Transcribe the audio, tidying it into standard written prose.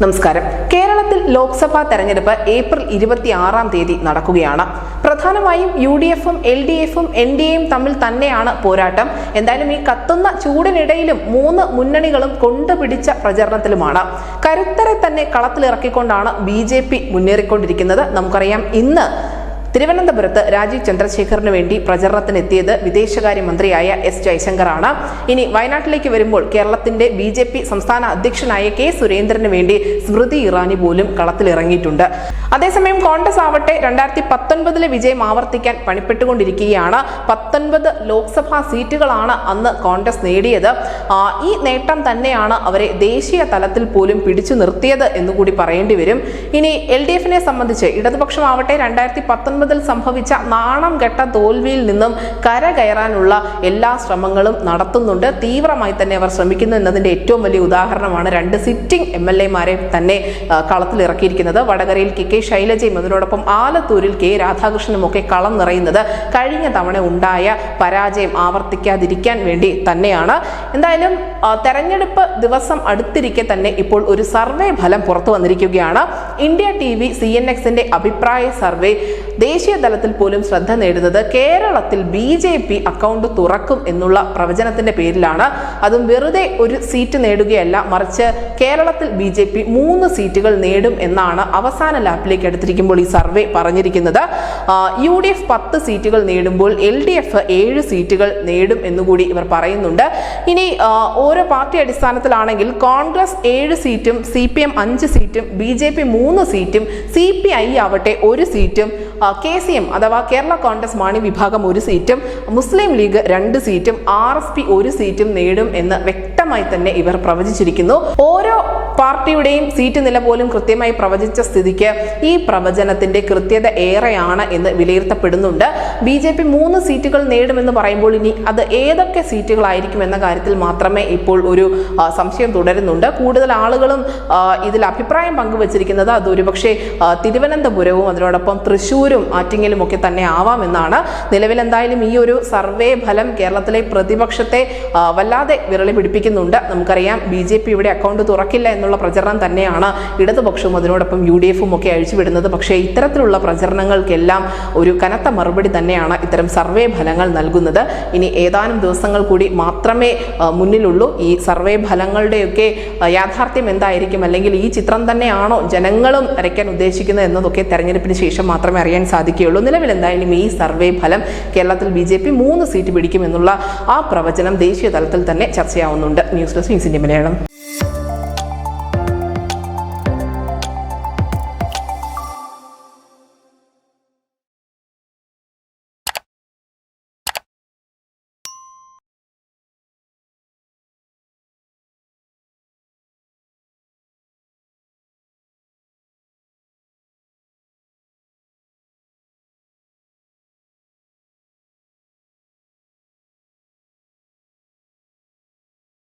നമസ്കാരം. കേരളത്തിൽ ലോക്സഭാ തെരഞ്ഞെടുപ്പ് ഏപ്രിൽ 26-ാം തീയതി നടക്കുകയാണ്. പ്രധാനമായും UDF-ഉം LDF-ഉം NDA-യും തമ്മിൽ തന്നെയാണ് പോരാട്ടം. എന്തായാലും ഈ കത്തുന്ന ചൂടിനിടയിലും മൂന്ന് മുന്നണികളും കൊണ്ടുപിടിച്ച പ്രചരണത്തിലുമാണ്. കരുത്തരെ തന്നെ കളത്തിലിറക്കിക്കൊണ്ടാണ് BJP മുന്നേറിക്കൊണ്ടിരിക്കുന്നത്. നമുക്കറിയാം, ഇന്ന് തിരുവനന്തപുരത്ത് രാജീവ് ചന്ദ്രശേഖറിന് വേണ്ടി പ്രചരണത്തിനെത്തിയത് വിദേശകാര്യമന്ത്രിയായ S. ജയശങ്കറാണ്. ഇനി വയനാട്ടിലേക്ക് വരുമ്പോൾ കേരളത്തിന്റെ BJP സംസ്ഥാന അധ്യക്ഷനായ K. സുരേന്ദ്രന് വേണ്ടി സ്മൃതി ഇറാനി പോലും കളത്തിലിറങ്ങിയിട്ടുണ്ട്. അതേസമയം കോൺഗ്രസ് ആവട്ടെ 2019 വിജയം ആവർത്തിക്കാൻ പണിപ്പെട്ടുകൊണ്ടിരിക്കുകയാണ്. 19 ലോക്സഭാ സീറ്റുകളാണ് അന്ന് കോൺഗ്രസ് നേടിയത്. ഈ നേട്ടം തന്നെയാണ് അവരെ ദേശീയ തലത്തിൽ പോലും പിടിച്ചു നിർത്തിയത് എന്നുകൂടി പറയേണ്ടി വരും. ഇനി LDF-നെ സംബന്ധിച്ച് ഇടതുപക്ഷമാവട്ടെ 2019 സംഭവിച്ച നാണം കെട്ട തോൽവിയിൽ നിന്നും കരകയറാനുള്ള എല്ലാ ശ്രമങ്ങളും നടത്തുന്നുണ്ട്. തീവ്രമായി തന്നെ അവർ ശ്രമിക്കുന്നു എന്നതിന്റെ ഏറ്റവും വലിയ ഉദാഹരണമാണ് 2 സിറ്റിംഗ് MLA-മാരെ തന്നെ കളത്തിലിറക്കിയിരിക്കുന്നത്. വടകരയിൽ KK ശൈലജയും അതിനോടൊപ്പം ആലത്തൂരിൽ K. രാധാകൃഷ്ണനും ഒക്കെ കളം നിറയുന്നത് കഴിഞ്ഞ തവണ ഉണ്ടായ പരാജയം ആവർത്തിക്കാതിരിക്കാൻ വേണ്ടി തന്നെയാണ്. എന്തായാലും തെരഞ്ഞെടുപ്പ് ദിവസം അടുത്തിരിക്കെ തന്നെ ഇപ്പോൾ ഒരു സർവേ ഫലം പുറത്തു വന്നിരിക്കുകയാണ്. ഇന്ത്യ TV CNX-ന്റെ അഭിപ്രായ സർവേ ദേശീയ തലത്തിൽ പോലും ശ്രദ്ധ നേടുന്നത് കേരളത്തിൽ BJP അക്കൗണ്ട് തുറക്കും എന്നുള്ള പ്രവചനത്തിന്റെ പേരിലാണ്. അതും വെറുതെ ഒരു സീറ്റ് നേടുകയല്ല, മറിച്ച് കേരളത്തിൽ BJP 3 സീറ്റുകൾ നേടും എന്നാണ് അവസാന ലാപ്പിലേക്ക് എടുത്തിരിക്കുമ്പോൾ ഈ സർവേ പറഞ്ഞിരിക്കുന്നത്. UDF 10 സീറ്റുകൾ നേടുമ്പോൾ LDF 7 സീറ്റുകൾ നേടും എന്നുകൂടി ഇവർ പറയുന്നുണ്ട്. ഇനി ഓരോ പാർട്ടി അടിസ്ഥാനത്തിലാണെങ്കിൽ കോൺഗ്രസ് 7 സീറ്റും CPM 5 സീറ്റും BJP 3 സീറ്റും CPI ആവട്ടെ 1 സീറ്റും KCM അഥവാ കേരള കോൺഗ്രസ് മാണി വിഭാഗം 1 സീറ്റും മുസ്ലിം ലീഗ് 2 സീറ്റും RSP 1 സീറ്റും നേടും എന്ന് വ്യക്തമായി തന്നെ ഇവർ പ്രവചിച്ചിരിക്കുന്നു. ഓരോ പാർട്ടിയുടെയും സീറ്റ് നില പോലും കൃത്യമായി പ്രവചിച്ച സ്ഥിതിക്ക് ഈ പ്രവചനത്തിന്റെ കൃത്യത ഏറെയാണ് എന്ന് വിലയിരുത്തപ്പെടുന്നുണ്ട്. BJP 3 സീറ്റുകൾ നേടുമെന്ന് പറയുമ്പോൾ ഇനി അത് ഏതൊക്കെ സീറ്റുകളായിരിക്കും എന്ന കാര്യത്തിൽ മാത്രമേ ഇപ്പോൾ ഒരു സംശയം തുടരുന്നുണ്ട്. കൂടുതൽ ആളുകളും ഇതിൽ അഭിപ്രായം പങ്കുവച്ചിരിക്കുന്നത് അത് ഒരുപക്ഷെ തിരുവനന്തപുരവും അതിനോടൊപ്പം തൃശ്ശൂരും ആറ്റിങ്ങലും ഒക്കെ തന്നെ ആവാമെന്നാണ്. നിലവിൽ എന്തായാലും ഈ ഒരു സർവേ ഫലം കേരളത്തിലെ പ്രതിപക്ഷത്തെ വല്ലാതെ വിരളി പിടിപ്പിക്കുന്നുണ്ട്. നമുക്കറിയാം, BJP ഇവിടെ അക്കൗണ്ട് തുറക്കില്ല എന്നുള്ള പ്രചരണം തന്നെയാണ് ഇടതുപക്ഷവും അതിനോടൊപ്പം UDF-ഉം ഒക്കെ അഴിച്ചുവിടുന്നത്. പക്ഷേ ഇത്തരത്തിലുള്ള പ്രചരണങ്ങൾക്കെല്ലാം ഒരു കനത്ത മറുപടി തന്നെയാണ് ഇത്തരം സർവേ ഫലങ്ങൾ നൽകുന്നത്. ഇനി ഏതാനും ദിവസങ്ങൾ കൂടി മാത്രമേ മുന്നിലുള്ളൂ. ഈ സർവേ ഫലങ്ങളുടെയൊക്കെ യാഥാർത്ഥ്യം എന്തായിരിക്കും, അല്ലെങ്കിൽ ഈ ചിത്രം തന്നെയാണോ ജനങ്ങളും വരയ്ക്കാൻ ഉദ്ദേശിക്കുന്നത് എന്നതൊക്കെ തെരഞ്ഞെടുപ്പിന് ശേഷം മാത്രമേ അറിയാൻ സാധിക്കുകയുള്ളൂ. നിലവിൽ എന്തായാലും ഈ സർവേ ഫലം കേരളത്തിൽ BJP 3 സീറ്റ് പിടിക്കുമെന്നുള്ള ആ പ്രവചനം ദേശീയ തലത്തിൽ തന്നെ ചർച്ചയാവുന്നുണ്ട്. News desk news India Malayalam.